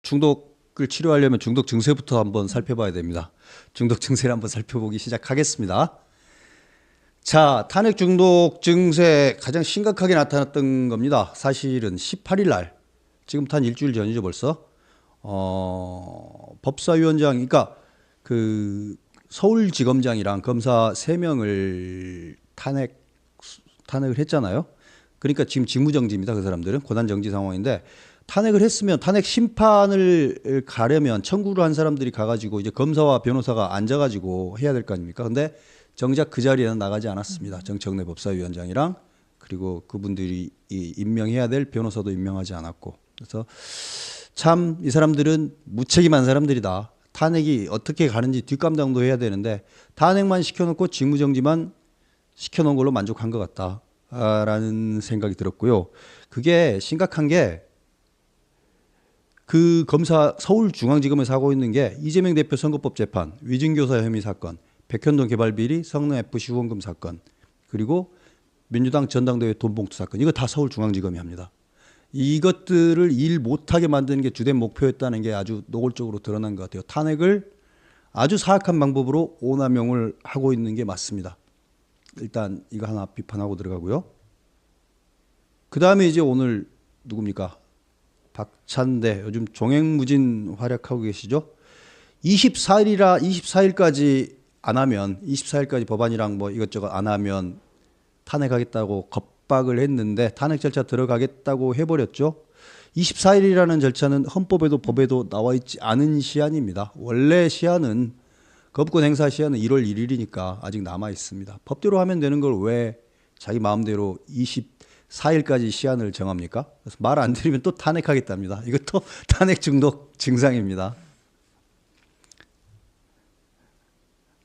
중독을 치료하려면 중독 증세부터 한번 살펴봐야 됩니다. 중독 증세를 한번 살펴보기 시작하겠습니다. 자, 탄핵 중독 증세 가장 심각하게 나타났던 겁니다. 사실은 18일 날, 지금부터 한 일주일 전이죠 벌써. 법사위원장, 그러니까 그 서울지검장이랑 검사 3명을 탄핵을 했잖아요. 그러니까 지금 직무정지입니다. 그 사람들은 고난정지 상황인데, 탄핵을 했으면 탄핵 심판을 가려면 청구를 한 사람들이 가가지고 이제 검사와 변호사가 앉아가지고 해야 될 거 아닙니까? 근데 정작 그 자리에는 나가지 않았습니다. 정청래 법사위원장이랑, 그리고 그분들이 임명해야 될 변호사도 임명하지 않았고. 그래서 참 이 사람들은 무책임한 사람들이다. 탄핵이 어떻게 가는지 뒷감당도 해야 되는데 탄핵만 시켜놓고 직무정지만 시켜놓은 걸로 만족한 것 같다라는 생각이 들었고요. 그게 심각한 게, 그 검사 서울중앙지검에서 하고 있는 게 이재명 대표 선거법 재판, 위증교사 혐의 사건, 백현동 개발비리, 성남FC 후원금 사건, 그리고 민주당 전당대회 돈봉투 사건, 이거 다 서울중앙지검이 합니다. 이것들을 일 못하게 만드는 게 주된 목표였다는 게 아주 노골적으로 드러난 것 같아요. 탄핵을 아주 사악한 방법으로 오남용을 하고 있는 게 맞습니다. 일단 이거 하나 비판하고 들어가고요. 그 다음에 이제 오늘 누굽니까? 박찬대, 요즘 종횡무진 활약하고 계시죠? 24일까지 안 하면, 24일까지 법안이랑 뭐 이것저것 안 하면 탄핵하겠다고 겁박을 했는데 탄핵 절차 들어가겠다고 해버렸죠. 24일이라는 절차는 헌법에도 법에도 나와 있지 않은 시한입니다. 원래 시한은, 거부권 행사 시한은 1월 1일이니까 아직 남아 있습니다. 법대로 하면 되는 걸 왜 자기 마음대로 24일까지 시한을 정합니까? 그래서 말 안 들으면 또 탄핵하겠답니다. 이것도 탄핵 중독 증상입니다.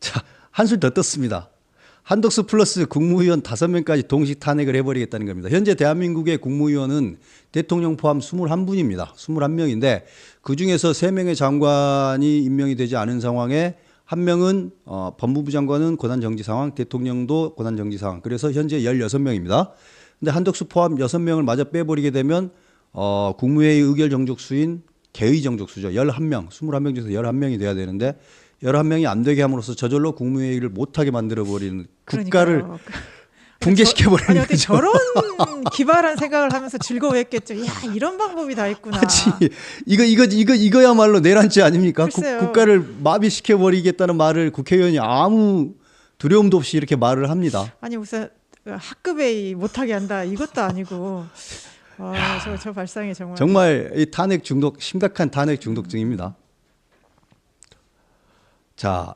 자, 한술 더 떴습니다. 한덕수 플러스 국무위원 5명까지 동시 탄핵을 해버리겠다는 겁니다. 현재 대한민국의 국무위원은 대통령 포함 21분입니다. 21명인데 그중에서 3명의 장관이 임명이 되지 않은 상황에 1명은 법무부 장관은 고난정지 상황, 대통령도 고난정지 상황. 그래서 현재 16명입니다. 근데 한덕수 포함 6명을 마저 빼버리게 되면 국무회의 의결 정족수인 개의 정족수죠. 11명, 21명 중에서 11명이 돼야 되는데 11명이 안 되게 함으로써 저절로 국무회의를 못하게 만들어버리는, 국가를 붕괴시켜버리는 아니, 어떻게 거죠. 저런 기발한 생각을 하면서 즐거워했겠죠. 야, 이런 방법이 다 있구나. 이거야말로 내란죄 아닙니까? 글쎄요. 국가를 마비시켜버리겠다는 말을 국회의원이 아무 두려움도 없이 이렇게 말을 합니다. 아니 무슨 학급회의 못하게 한다 이것도 아니고. 저 발상이 정말 이 탄핵 중독, 심각한 탄핵 중독증입니다. 자,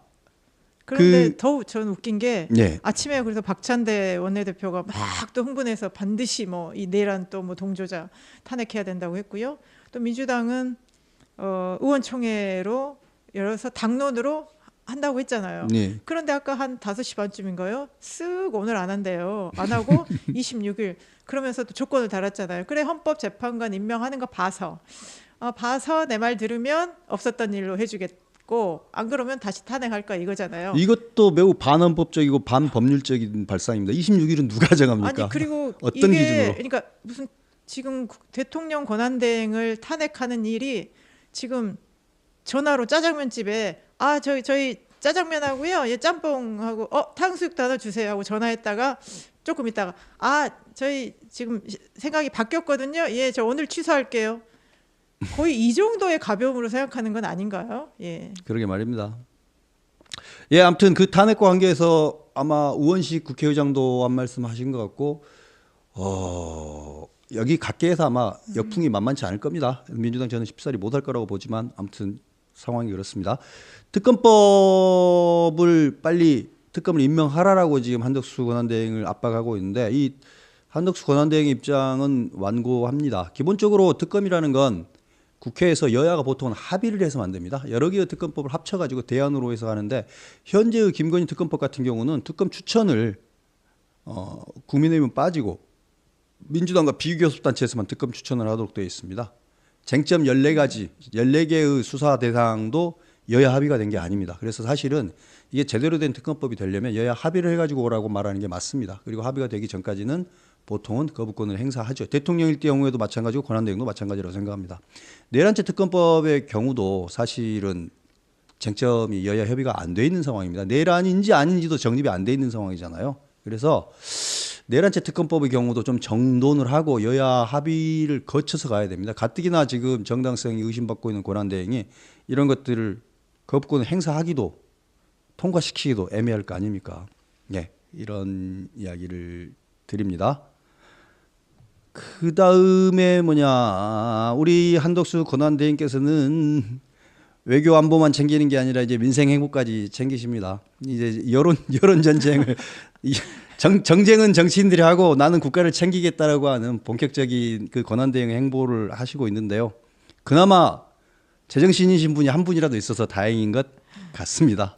그런데 더욱 전 웃긴 게, 네. 아침에 그래서 박찬대 원내대표가 막 또 흥분해서 반드시 뭐 이 내란 또 뭐 동조자 탄핵해야 된다고 했고요. 또 민주당은 의원총회로 열어서 당론으로 한다고 했잖아요. 네. 그런데 아까 한 5시 반쯤인가요? 쓱 오늘 안 한대요. 안 하고 26일 그러면서 또 조건을 달았잖아요. 그래, 헌법재판관 임명하는 거 봐서 내 말 들으면 없었던 일로 해주겠고 안 그러면 다시 탄핵할까 이거잖아요. 이것도 매우 반헌법적이고 반법률적인 발상입니다. 26일은 누가 정합니까? 아니 그리고 어떤 이게 기준으로? 그러니까 무슨 지금 대통령 권한대행을 탄핵하는 일이 지금 전화로 짜장면 집에 저희 짜장면하고요, 예, 짬뽕하고 탕수육도 하나 주세요 하고 전화했다가 조금 있다가 저희 지금 생각이 바뀌었거든요. 예, 저 오늘 취소할게요. 거의 이 정도의 가벼움으로 생각하는 건 아닌가요? 예. 그러게 말입니다. 예, 아무튼 그 탄핵과 관계해서 아마 우원식 국회의장도 한 말씀 하신 것 같고, 여기 각계에서 아마 역풍이 만만치 않을 겁니다. 민주당 저는 쉽사리 못할 거라고 보지만 아무튼 상황이 그렇습니다. 특검을 임명하라라고 지금 한덕수 권한대행을 압박하고 있는데, 이 한덕수 권한대행의 입장은 완고합니다. 기본적으로 특검이라는 건 국회에서 여야가 보통은 합의를 해서 만듭니다. 여러 개의 특검법을 합쳐가지고 대안으로 해서 하는데, 현재의 김건희 특검법 같은 경우는 특검 추천을 국민의힘은 빠지고 민주당과 비교섭단체에서만 특검 추천을 하도록 되어 있습니다. 쟁점 14가지, 14개의 수사 대상도 여야 합의가 된 게 아닙니다. 그래서 사실은 이게 제대로 된 특검법이 되려면 여야 합의를 해가지고 오라고 말하는 게 맞습니다. 그리고 합의가 되기 전까지는 보통은 거부권을 행사하죠. 대통령일 경우에도 마찬가지고 권한대행도 마찬가지라고 생각합니다. 내란죄 특검법의 경우도 사실은 쟁점이 여야 협의가 안 돼 있는 상황입니다. 내란인지 아닌지도 정립이 안 돼 있는 상황이잖아요. 그래서 내란죄 특검법의 경우도 좀 정돈을 하고 여야 합의를 거쳐서 가야 됩니다. 가뜩이나 지금 정당성이 의심받고 있는 권한대행이 이런 것들을 거부권을 행사하기도 통과시키기도 애매할 거 아닙니까? 예, 이런 이야기를 드립니다. 그 다음에 우리 한덕수 권한대행께서는 외교 안보만 챙기는 게 아니라 이제 민생 행복까지 챙기십니다. 이제 여론 전쟁을 정쟁은 정치인들이 하고 나는 국가를 챙기겠다라고 하는 본격적인 그 권한대행 행보를 하시고 있는데요. 그나마 제정신이신 분이 한 분이라도 있어서 다행인 것 같습니다.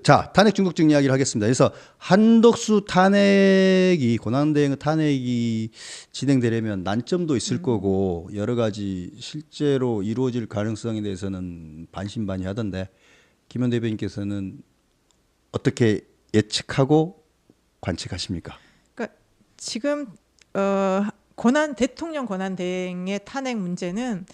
자, 탄핵 중독증 이야기를 하겠습니다. 그래서 한덕수 탄핵이 권한대행 탄핵이 진행되려면 난점도 있을 거고 여러 가지 실제로 이루어질 가능성에 대해서는 반신반의하던데 김현 대변인께서는 어떻게 예측하고 관측하십니까? 그러니까 지금 대통령 권한대행의 탄핵 문제는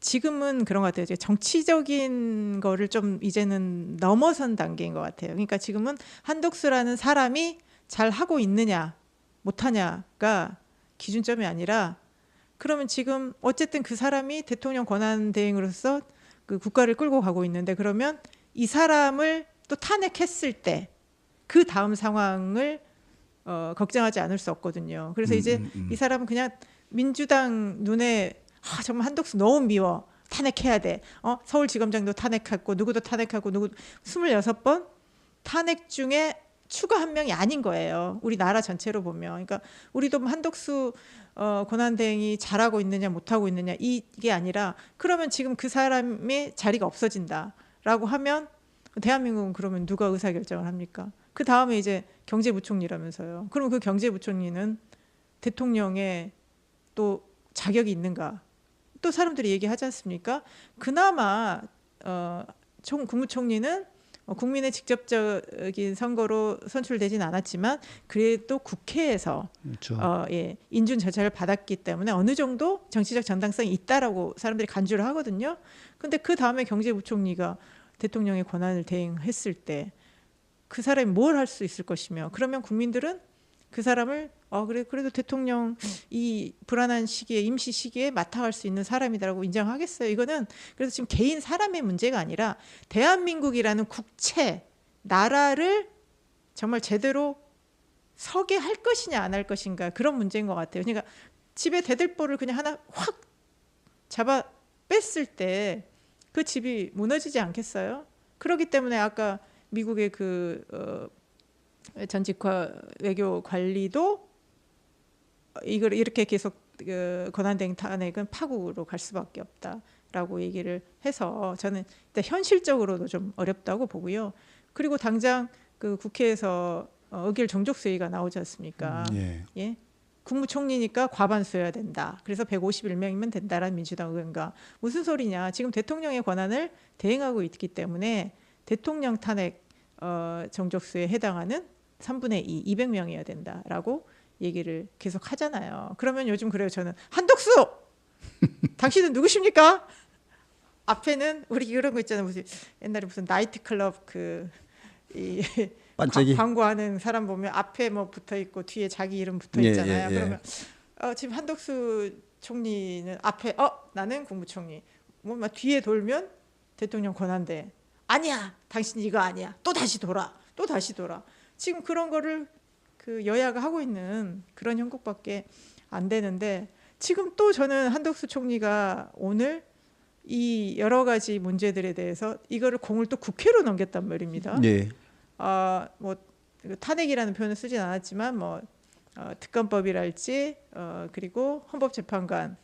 지금은 그런 것 같아요. 이제 정치적인 거를 좀 이제는 넘어선 단계인 것 같아요. 그러니까 지금은 한덕수라는 사람이 잘 하고 있느냐 못하냐가 기준점이 아니라 그러면 지금 어쨌든 그 사람이 대통령 권한대행으로서 그 국가를 끌고 가고 있는데 그러면 이 사람을 또 탄핵했을 때 그 다음 상황을 걱정하지 않을 수 없거든요. 그래서 이제 이 사람은 그냥 민주당 눈에 정말 한덕수 너무 미워. 탄핵해야 돼. 서울지검장도 탄핵했고 누구도 탄핵하고 누구 26번 탄핵 중에 추가 한 명이 아닌 거예요. 우리나라 전체로 보면. 그러니까 우리도 한덕수 권한대행이 잘하고 있느냐 못하고 있느냐 이게 아니라 그러면 지금 그 사람의 자리가 없어진다라고 하면 대한민국은 그러면 누가 의사결정을 합니까? 그 다음에 이제 경제부총리라면서요. 그럼 그 경제부총리는 대통령의 또 자격이 있는가? 또 사람들이 얘기하지 않습니까? 그나마 국무총리는 국민의 직접적인 선거로 선출되진 않았지만 그래도 국회에서 그렇죠. 인준 절차를 받았기 때문에 어느 정도 정치적 정당성이 있다라고 사람들이 간주를 하거든요. 근데 그 다음에 경제부총리가 대통령의 권한을 대행했을 때 그 사람이 뭘 할 수 있을 것이며 그러면 국민들은 그 사람을 그래도 대통령 이 불안한 시기에 임시 시기에 맡아갈 수 있는 사람이다라고 인정하겠어요. 이거는 그래서 지금 개인 사람의 문제가 아니라 대한민국이라는 국채 나라를 정말 제대로 서게 할 것이냐 안 할 것인가 그런 문제인 것 같아요. 그러니까 집에 대들보를 그냥 하나 확 잡아 뺐을 때 그 집이 무너지지 않겠어요? 그렇기 때문에 아까 미국의 그 전직화 외교 관리도 이걸 이렇게 계속 권한대행 탄핵은 파국으로 갈 수밖에 없다라고 얘기를 해서 저는 일단 현실적으로도 좀 어렵다고 보고요. 그리고 당장 그 국회에서 의결 정족 수위가 나오지 않습니까? 예. 국무총리니까 과반수여야 된다. 그래서 151명이면 된다라는 민주당 의원과 무슨 소리냐? 지금 대통령의 권한을 대행하고 있기 때문에 대통령 탄핵 정족수에 해당하는 3분의 2, 200명이어야 된다라고 얘기를 계속 하잖아요. 그러면 요즘 그래요. 저는 한덕수! 당신은 누구십니까? 앞에는 우리 이런 거 있잖아요. 무슨 옛날에 무슨 나이트클럽 반짝이 광고하는 사람 보면 앞에 뭐 붙어 있고 뒤에 자기 이름 붙어 있잖아요. 그러면 지금 한덕수 총리는 앞에 나는 국무총리. 뭐 막 뒤에 돌면 대통령 권한대. 아니야. 당신 이거 아니야. 또 다시 돌아. 또 다시 돌아. 지금 그런 거를 그 여야가 하고 있는 그런 형국밖에 안 되는데 지금 또 저는 한덕수 총리가 오늘 이 여러 가지 문제들에 대해서 이거를 공을 또 국회로 넘겼단 말입니다. 네. 뭐 탄핵이라는 표현을 쓰진 않았지만 뭐 특검법이랄지 그리고 헌법재판관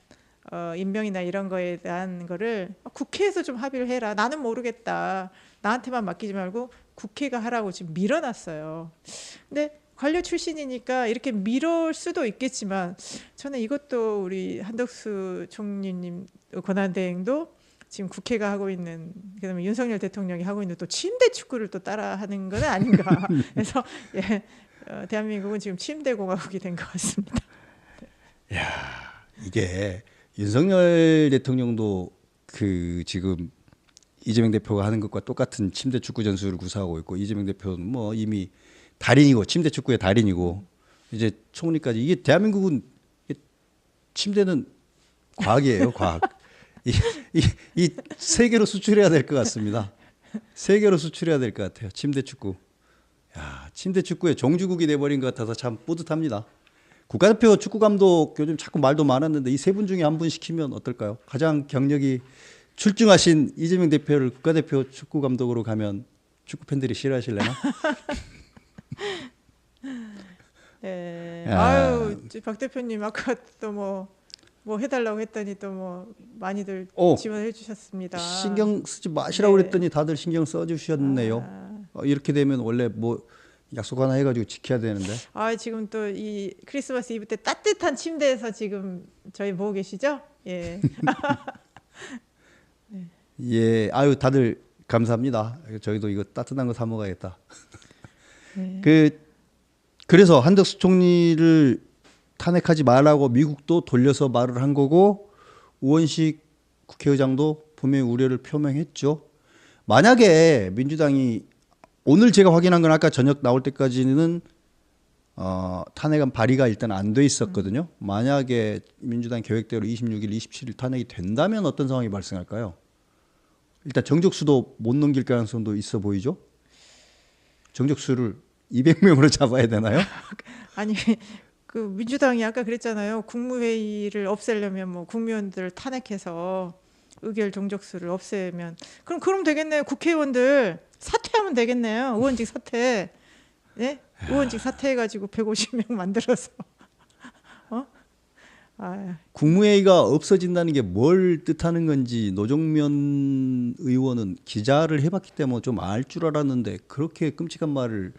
임명이나 이런 거에 대한 거를 국회에서 좀 합의를 해라. 나는 모르겠다. 나한테만 맡기지 말고 국회가 하라고 지금 밀어놨어요. 근데 관료 출신이니까 이렇게 미룰 수도 있겠지만 저는 이것도 우리 한덕수 총리님 권한대행도 지금 국회가 하고 있는 그다음에 윤석열 대통령이 하고 있는 또 침대 축구를 또 따라하는 건 아닌가. 그래서 예, 대한민국은 지금 침대 공화국이 된 것 같습니다. 이게 윤석열 대통령도 그 지금 이재명 대표가 하는 것과 똑같은 침대 축구 전술을 구사하고 있고 이재명 대표는 뭐 이미 달인이고 침대 축구의 달인이고 이제 총리까지 이게 대한민국은 침대는 과학이에요, 과학. 이 세계로 수출해야 될 것 같습니다. 세계로 수출해야 될 것 같아요. 침대 축구. 야, 침대 축구의 종주국이 돼버린 것 같아서 참 뿌듯합니다. 국가대표 축구 감독 요즘 자꾸 말도 많았는데 이 세 분 중에 한 분 시키면 어떨까요? 가장 경력이 출중하신 이재명 대표를 국가대표 축구 감독으로 가면 축구 팬들이 싫어하실래나? 네. 야. 아유, 박 대표님 아까 또 뭐 해달라고 했더니 또 뭐 많이들 지원해 주셨습니다. 신경 쓰지 마시라고 네. 그랬더니 다들 신경 써주셨네요. 이렇게 되면 원래 뭐 약속 하나 해가지고 지켜야 되는데. 지금 또 이 크리스마스 이브 때 따뜻한 침대에서 지금 저희 보고 계시죠? 예. 예, 아유 다들 감사합니다. 저희도 이거 따뜻한 거 사 먹어야겠다. 네. 그래서 한덕수 총리를 탄핵하지 말라고 미국도 돌려서 말을 한 거고 우원식 국회의장도 분명히 우려를 표명했죠. 만약에 민주당이 오늘 제가 확인한 건 아까 저녁 나올 때까지는 탄핵안 발의가 일단 안 돼 있었거든요. 만약에 민주당 계획대로 26일, 27일 탄핵이 된다면 어떤 상황이 발생할까요? 일단 정족수도 못 넘길 가능성도 있어 보이죠. 정족수를 200명으로 잡아야 되나요? 아니 그 민주당이 아까 그랬잖아요. 국무회의를 없애려면 뭐 국무위원들 탄핵해서 의결 정족수를 없애면 그럼 되겠네요. 국회의원들 사퇴하면 되겠네요. 의원직 사퇴. 네? 의원직 사퇴해가지고 150명 만들어서. 국무회의가 없어진다는 게 뭘 뜻하는 건지 노정면 의원은 기자를 해봤기 때문에 좀 알 줄 알았는데 그렇게 끔찍한 말을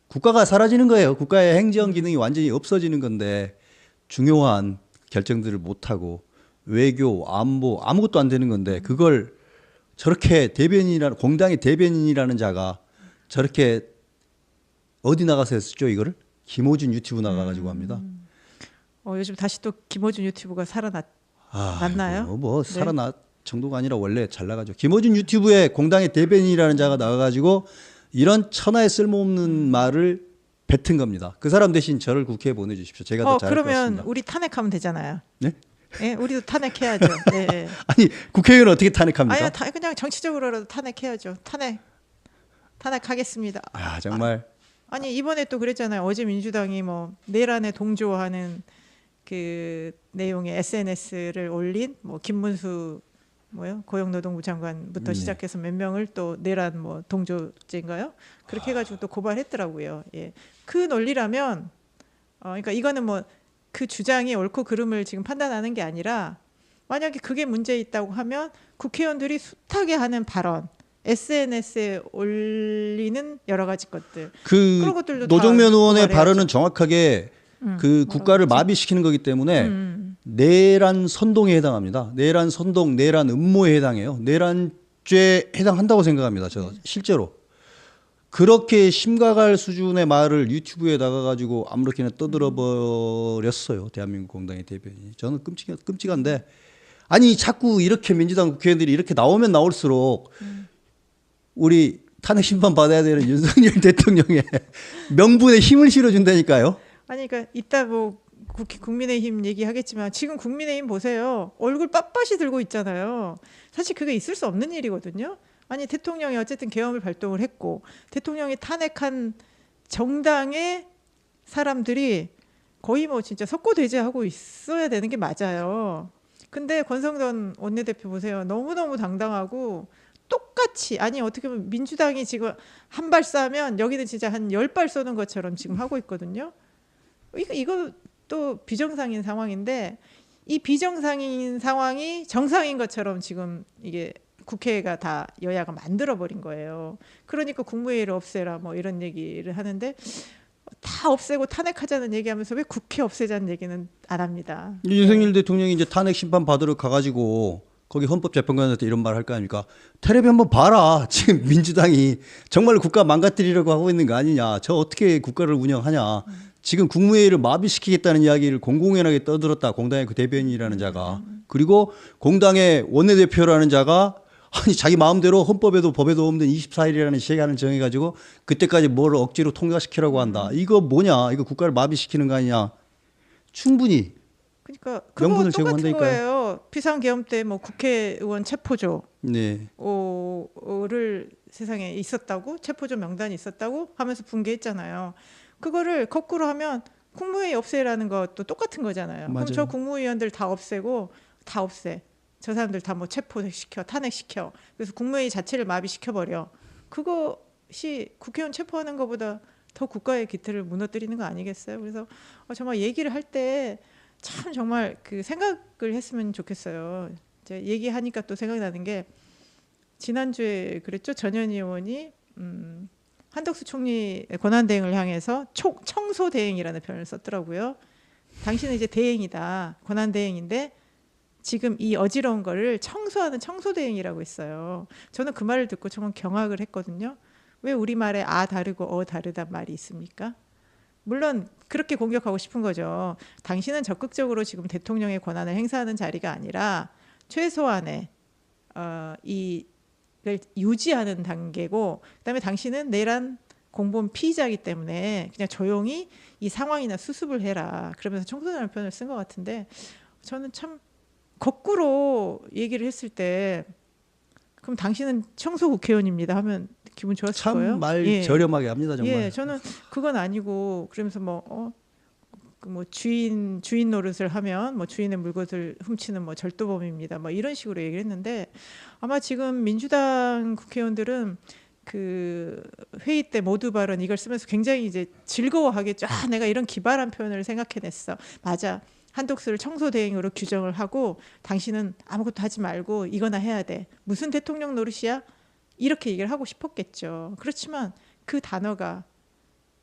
국가가 사라지는 거예요. 국가의 행정 기능이 완전히 없어지는 건데 중요한 결정들을 못하고 외교, 안보 아무것도 안 되는 건데 그걸 저렇게 대변인이라는 공당의 대변인이라는 자가 저렇게 어디 나가서 했었죠 이거를? 김호준 유튜브 나가가지고 합니다. 요즘 다시 또 김어준 유튜브가 살아났나요? 뭐 살아났 정도가 아니라 원래 잘 나가죠. 김호준 유튜브에 공당의 대변인이라는 자가 나가가지고 이런 천하에 쓸모없는 말을 뱉은 겁니다. 그 사람 대신 저를 국회에 보내주십시오. 제가 더 잘할 것 같습니다. 그러면 우리 탄핵하면 되잖아요. 네? 네, 우리도 탄핵해야죠. 네. 아니 국회의원 어떻게 탄핵합니까? 아니, 그냥 정치적으로라도 탄핵해야죠. 탄핵하겠습니다. 정말. 아니 이번에 또 그랬잖아요. 어제 민주당이 뭐 내란에 동조하는 그 내용의 SNS를 올린 뭐 김문수 고용노동부 장관부터 시작해서 몇 명을 또 내란 뭐 동조죄인가요? 그렇게 해가지고 또 고발했더라고요. 예, 그 논리라면 그러니까 이거는 뭐 그 주장이 옳고 그름을 지금 판단하는 게 아니라 만약에 그게 문제 있다고 하면 국회의원들이 숱하게 하는 발언, SNS에 올리는 여러 가지 것들 그런 것들도 노정면 의원의 고발해야죠. 발언은 정확하게 그 국가를 마비시키는 거기 때문에 내란 선동에 해당합니다. 내란 선동, 내란 음모에 해당해요. 내란죄에 해당한다고 생각합니다. 저 실제로 그렇게 심각할 수준의 말을 유튜브에 나가가지고 아무렇게나 떠들어 버렸어요. 대한민국 공당의 대변인이. 저는 끔찍한데 아니 자꾸 이렇게 민주당 국회의원들이 이렇게 나오면 나올수록 우리 탄핵 심판 받아야 되는 윤석열 대통령의 명분에 힘을 실어준다니까요. 아니 그러니까 이따 뭐 국민의힘 얘기하겠지만 지금 국민의힘 보세요. 얼굴 빳빳이 들고 있잖아요. 사실 그게 있을 수 없는 일이거든요. 아니 대통령이 어쨌든 계엄을 발동을 했고 대통령이 탄핵한 정당의 사람들이 거의 뭐 진짜 석고대죄하고 있어야 되는 게 맞아요. 근데 권성동 원내대표 보세요. 너무너무 당당하고 똑같이 아니 어떻게 보면 민주당이 지금 한 발 쏴면 여기는 진짜 한 10발 쏘는 것처럼 지금 하고 있거든요. 이거 또 비정상인 상황인데 이 비정상인 상황이 정상인 것처럼 지금 이게 국회가 다 여야가 만들어 버린 거예요. 그러니까 국무회의를 없애라 뭐 이런 얘기를 하는데 다 없애고 탄핵하자는 얘기하면서 왜 국회 없애자는 얘기는 안 합니다. 윤석열 대통령이 이제 탄핵 심판 받으러 가가지고 거기 헌법재판관한테 이런 말 할 거 아닙니까? 텔레비 한번 봐라. 지금 민주당이 정말 국가 망가뜨리려고 하고 있는 거 아니냐. 저 어떻게 국가를 운영하냐. 지금 국무회의를 마비시키겠다는 이야기를 공공연하게 떠들었다. 공당의 그 대변인이라는 자가. 그리고 공당의 원내대표라는 자가 아니 자기 마음대로 헌법에도 법에도 없는 24일이라는 시간을 정해가지고 그때까지 뭘 억지로 통과시키라고 한다. 이거 뭐냐? 이거 국가를 마비시키는 거 아니냐? 충분히 그러니까 그거 명분을 똑같은 제공한다니까요. 거예요. 비상계엄 때 뭐 국회의원 체포조를 네. 세상에 있었다고 체포조 명단이 있었다고 하면서 붕괴했잖아요. 그거를 거꾸로 하면 국무회의 없애라는 것도 똑같은 거잖아요. 맞아요. 그럼 저 국무위원들 다 없애고 다 없애. 저 사람들 다 뭐 체포시켜 탄핵시켜. 그래서 국무회의 자체를 마비시켜버려. 그것이 국회의원 체포하는 것보다 더 국가의 기틀을 무너뜨리는 거 아니겠어요? 그래서 정말 얘기를 할 때 참 정말 그 생각을 했으면 좋겠어요. 이제 얘기하니까 또 생각나는 게 지난주에 그랬죠. 전현희 의원이 한덕수 총리 권한대행을 향해서 청소대행이라는 표현을 썼더라고요. 당신은 이제 대행이다. 권한대행인데 지금 이 어지러운 거를 청소하는 청소대행이라고 했어요. 저는 그 말을 듣고 정말 경악을 했거든요. 왜 우리말에 아 다르고 어 다르단 말이 있습니까? 물론 그렇게 공격하고 싶은 거죠. 당신은 적극적으로 지금 대통령의 권한을 행사하는 자리가 아니라 최소한의 이를 유지하는 단계고, 그다음에 당신은 내란 공범 피의자이기 때문에 그냥 조용히 이 상황이나 수습을 해라. 그러면서 청소년을 표현을 쓴 것 같은데 저는 참 거꾸로 얘기를 했을 때 그럼 당신은 청소 국회의원입니다 하면 기분 좋았을 거예요. 참 말 예. 저렴하게 합니다 정말. 예, 저는 그건 아니고 그러면서 뭐 주인 노릇을 하면 뭐 주인의 물건을 훔치는 뭐 절도범입니다. 뭐 이런 식으로 얘기를 했는데 아마 지금 민주당 국회의원들은 그 회의 때 모두 발언 이걸 쓰면서 굉장히 이제 즐거워하겠죠. 아, 내가 이런 기발한 표현을 생각해냈어. 맞아. 한독수를 청소대행으로 규정을 하고 당신은 아무것도 하지 말고 이거나 해야 돼. 무슨 대통령 노릇이야? 이렇게 얘기를 하고 싶었겠죠. 그렇지만 그 단어가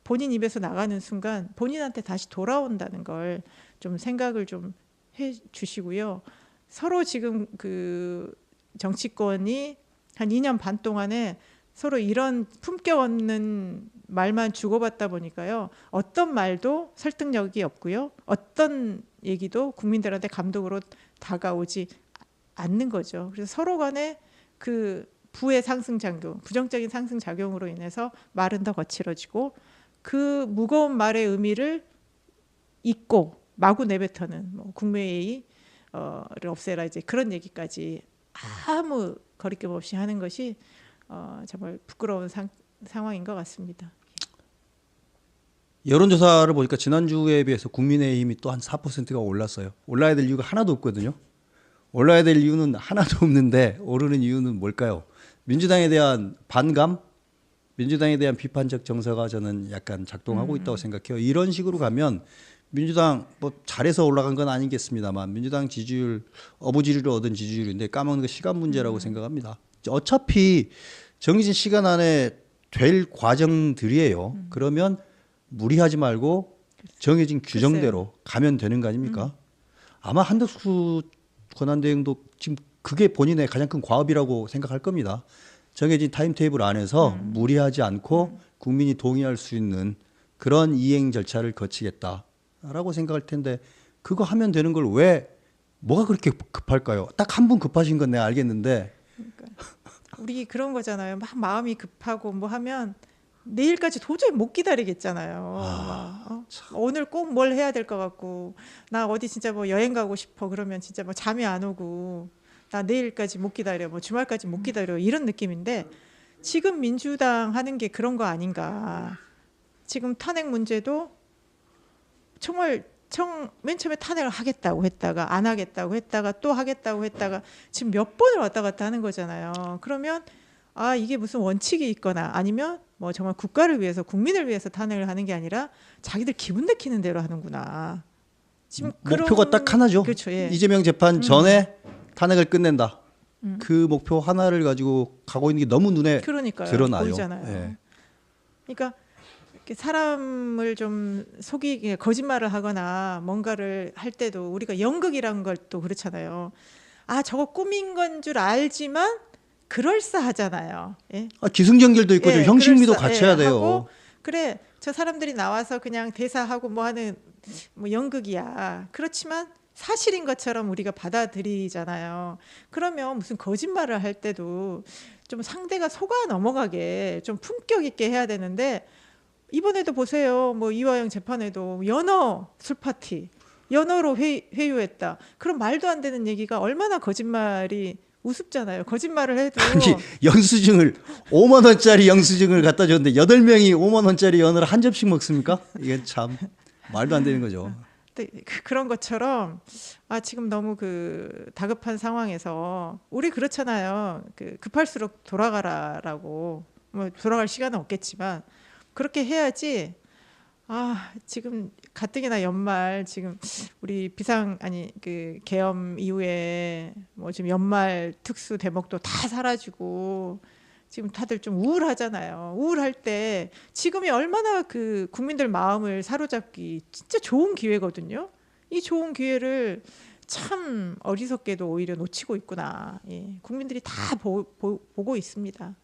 본인 입에서 나가는 순간 본인한테 다시 돌아온다는 걸 좀 생각을 좀 해주시고요. 서로 지금 그 정치권이 한 2년 반 동안에 서로 이런 품격 없는 말만 주고받다 보니까요. 어떤 말도 설득력이 없고요. 어떤 얘기도 국민들한테 감동으로 다가오지 않는 거죠. 그래서 서로 간에 그 부의 상승작용, 부정적인 상승작용으로 인해서 말은 더 거칠어지고 그 무거운 말의 의미를 잊고 마구 내뱉어는 뭐 국무회의를 없애라 이제 그런 얘기까지 아무 거리낌 없이 하는 것이 정말 부끄러운 상황인 것 같습니다. 여론조사를 보니까 지난주에 비해서 국민의힘이 또 한 4%가 올랐어요. 올라야 될 이유가 하나도 없거든요. 올라야 될 이유는 하나도 없는데 오르는 이유는 뭘까요? 민주당에 대한 반감, 민주당에 대한 비판적 정서가 저는 약간 작동하고 있다고 생각해요. 이런 식으로 가면 민주당 뭐 잘해서 올라간 건 아니겠습니다만 민주당 지지율, 어부지리를 얻은 지지율인데 까먹는 거 시간 문제라고 생각합니다. 어차피 정해진 시간 안에 될 과정들이에요. 그러면 무리하지 말고 정해진 규정대로 가면 되는 거 아닙니까? 아마 한덕수 권한대행도 지금 그게 본인의 가장 큰 과업이라고 생각할 겁니다. 정해진 타임테이블 안에서 무리하지 않고 국민이 동의할 수 있는 그런 이행 절차를 거치겠다라고 생각할 텐데 그거 하면 되는 걸 왜 뭐가 그렇게 급할까요? 딱 한 분 급하신 건 내가 알겠는데 그러니까 우리 그런 거잖아요. 막 마음이 급하고 뭐 하면 내일까지 도저히 못 기다리겠잖아요. 오늘 꼭 뭘 해야 될 것 같고 나 어디 진짜 뭐 여행 가고 싶어 그러면 진짜 뭐 잠이 안 오고 나 내일까지 못 기다려 뭐 주말까지 못 기다려 이런 느낌인데 지금 민주당 하는 게 그런 거 아닌가. 지금 탄핵 문제도 정말 맨 처음에 탄핵을 하겠다고 했다가 안 하겠다고 했다가 또 하겠다고 했다가 지금 몇 번을 왔다 갔다 하는 거잖아요. 그러면 아 이게 무슨 원칙이 있거나 아니면 뭐 정말 국가를 위해서 국민을 위해서 탄핵을 하는 게 아니라 자기들 기분 내키는 대로 하는구나. 지금 목표가 딱 하나죠. 그렇죠. 예. 이재명 재판 전에 탄핵을 끝낸다. 그 목표 하나를 가지고 가고 있는 게 너무 눈에 그러니까요. 드러나요. 보이잖아요. 예. 그러니까 이렇게 사람을 좀 속이게 거짓말을 하거나 뭔가를 할 때도 우리가 연극이란 걸 또 그렇잖아요. 아, 저거 꾸민 건 줄 알지만 그럴싸하잖아요. 예? 기승전결도 있고 좀 형식미도 갖춰야 돼요. 하고, 그래, 저 사람들이 나와서 그냥 대사하고 뭐 하는 뭐 연극이야. 그렇지만 사실인 것처럼 우리가 받아들이잖아요. 그러면 무슨 거짓말을 할 때도 좀 상대가 속아 넘어가게 좀 품격 있게 해야 되는데, 이번에도 보세요. 뭐 이화영 재판에도 연어 술파티, 연어로 회유했다. 그럼 말도 안 되는 얘기가 얼마나 거짓말이 우습잖아요. 거짓말을 해도 아니 영수증을 5만 원짜리 영수증을 갖다 줬는데 8명이 5만 원짜리 연어를 한 접씩 먹습니까? 이게 참 말도 안 되는 거죠. 그런 것처럼 지금 너무 그 다급한 상황에서 우리 그렇잖아요. 그 급할수록 돌아가라라고, 뭐 돌아갈 시간은 없겠지만 그렇게 해야지. 지금 가뜩이나 연말 지금 우리 그 계엄 이후에 뭐 지금 연말 특수 대목도 다 사라지고 지금 다들 좀 우울하잖아요. 우울할 때 지금이 얼마나 그 국민들 마음을 사로잡기 진짜 좋은 기회거든요. 이 좋은 기회를 참 어리석게도 오히려 놓치고 있구나. 예, 국민들이 다 보고 있습니다.